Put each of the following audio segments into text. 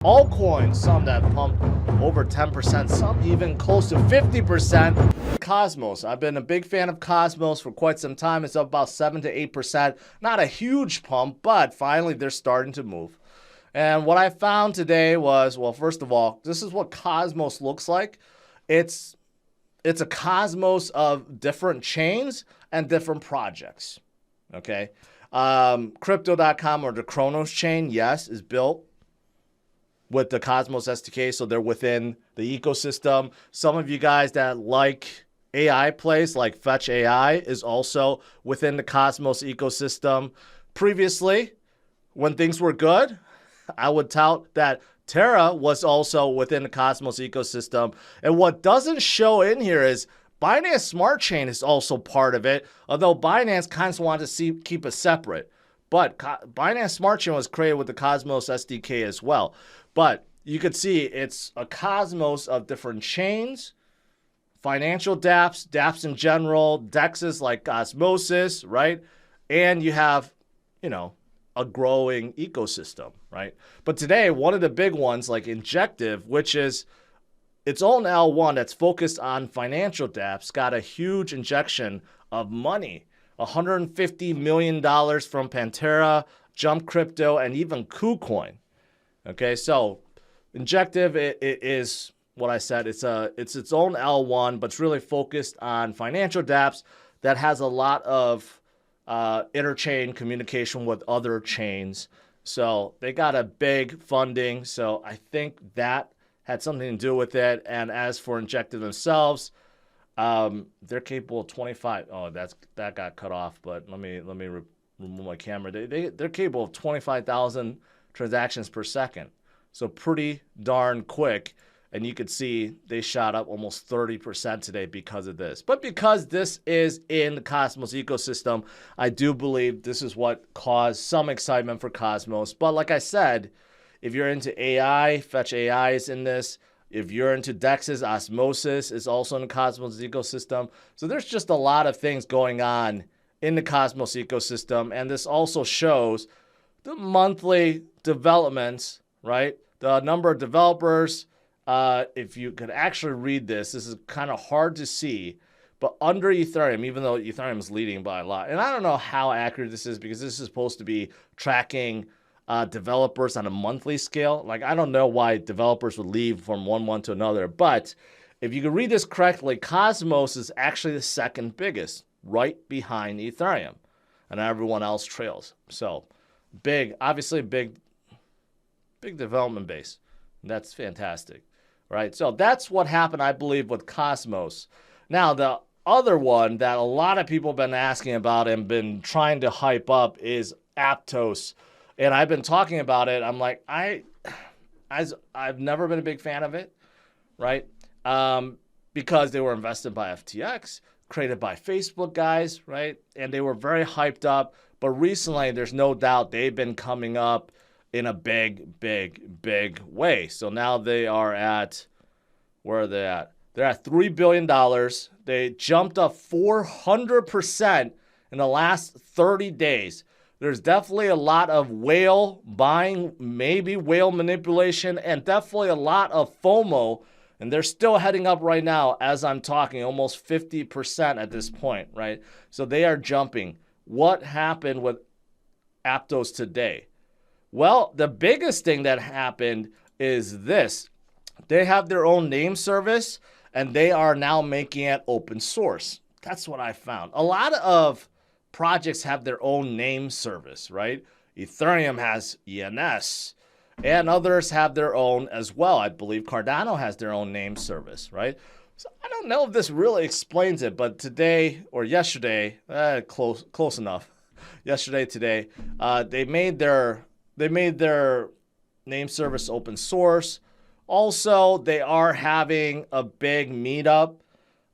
Altcoins, some that pumped over 10%, some even close to 50%. Cosmos, I've been a big fan of Cosmos for quite some time. It's up about 7 to 8%. Not a huge pump, but finally they're starting to move. And what I found today was, well, first of all, this is what Cosmos looks like. It's a cosmos of different chains and different projects. Okay. Crypto.com or the Chronos chain, yes, is built with the Cosmos SDK, so they're within the ecosystem. Some of you guys that like AI plays, like Fetch AI, is also within the Cosmos ecosystem. Previously, when things were good, I would tout that Terra was also within the Cosmos ecosystem. And what doesn't show in here is Binance Smart Chain is also part of it, although Binance kind of wanted to keep it separate. But Binance Smart Chain was created with the Cosmos SDK as well. But you could see it's a cosmos of different chains, financial dApps, dApps in general, DEXs like Osmosis, right? And you have, a growing ecosystem, right? But today, one of the big ones like Injective, which is its own L1 that's focused on financial dApps, got a huge injection of money. $150 million from Pantera, Jump Crypto, and even KuCoin. Okay, so Injective it is what I said. It's its own L1, but it's really focused on financial dApps that has a lot of interchain communication with other chains. So they got a big funding. So I think that had something to do with it. And as for Injective themselves, they're capable of 25. Oh, that got cut off. But let me remove my camera. They're capable of 25,000 transactions per second. So pretty darn quick. And you could see they shot up almost 30% today because of this. But because this is in the Cosmos ecosystem, I do believe this is what caused some excitement for Cosmos. But like I said, if you're into AI, Fetch AI is in this. If you're into DEXs, Osmosis is also in the Cosmos ecosystem. So there's just a lot of things going on in the Cosmos ecosystem. And this also shows the monthly developments, right? The number of developers, if you could actually read this is kind of hard to see, but under Ethereum, even though Ethereum is leading by a lot, and I don't know how accurate this is because this is supposed to be tracking developers on a monthly scale. Like, I don't know why developers would leave from one month to another, but if you can read this correctly, Cosmos is actually the second biggest, right behind Ethereum, and everyone else trails. So big, obviously big development base. That's fantastic, right? So that's what happened, I believe, with Cosmos. Now, the other one that a lot of people have been asking about and been trying to hype up is Aptos. And I've been talking about it. I'm like, I've never been a big fan of it, right? Because they were invested by FTX, created by Facebook guys, right? And they were very hyped up. But recently, there's no doubt they've been coming up in a big way. So now they are at, where are they at? They're at $3 billion. They jumped up 400% in the last 30 days. There's definitely a lot of whale buying, maybe whale manipulation, and definitely a lot of FOMO. And they're still heading up right now as I'm talking, almost 50% at this point, right? So they are jumping. What happened with Aptos today? Well, the biggest thing that happened is this. They have their own name service, and they are now making it open source. That's what I found. A lot of projects have their own name service, right? Ethereum has ENS, and others have their own as well. I believe Cardano has their own name service, right? So I don't know if this really explains it, but today or yesterday, close enough. Yesterday, today, they made their name service open source. Also, they are having a big meetup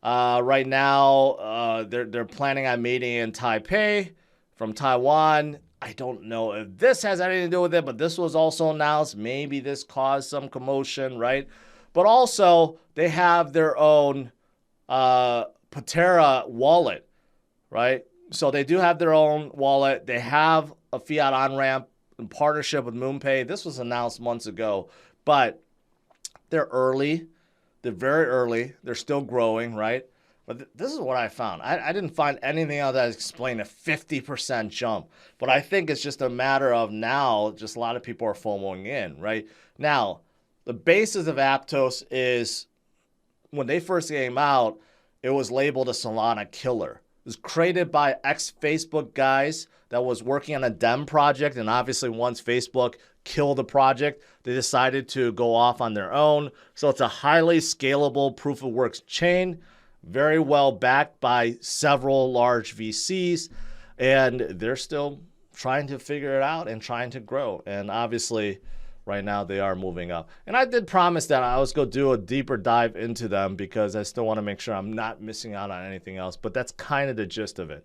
right now. They're planning on meeting in Taipei from Taiwan. I don't know if this has anything to do with it, but this was also announced. Maybe this caused some commotion, right? But also, they have their own Pantera wallet, right? So they do have their own wallet. They have a fiat on-ramp in partnership with MoonPay. This was announced months ago. But they're early. They're very early. They're still growing, right? But this is what I found. I didn't find anything else that explained a 50% jump. But I think it's just a matter of now, just a lot of people are FOMOing in, right? Now, the basis of Aptos is when they first came out, it was labeled a Solana killer. It was created by ex-Facebook guys that was working on a DEM project. And obviously, once Facebook killed the project, they decided to go off on their own. So it's a highly scalable proof of works chain, very well backed by several large VCs, and they're still trying to figure it out and trying to grow. And obviously, right now they are moving up. And I did promise that I was going to do a deeper dive into them because I still want to make sure I'm not missing out on anything else. But that's kind of the gist of it.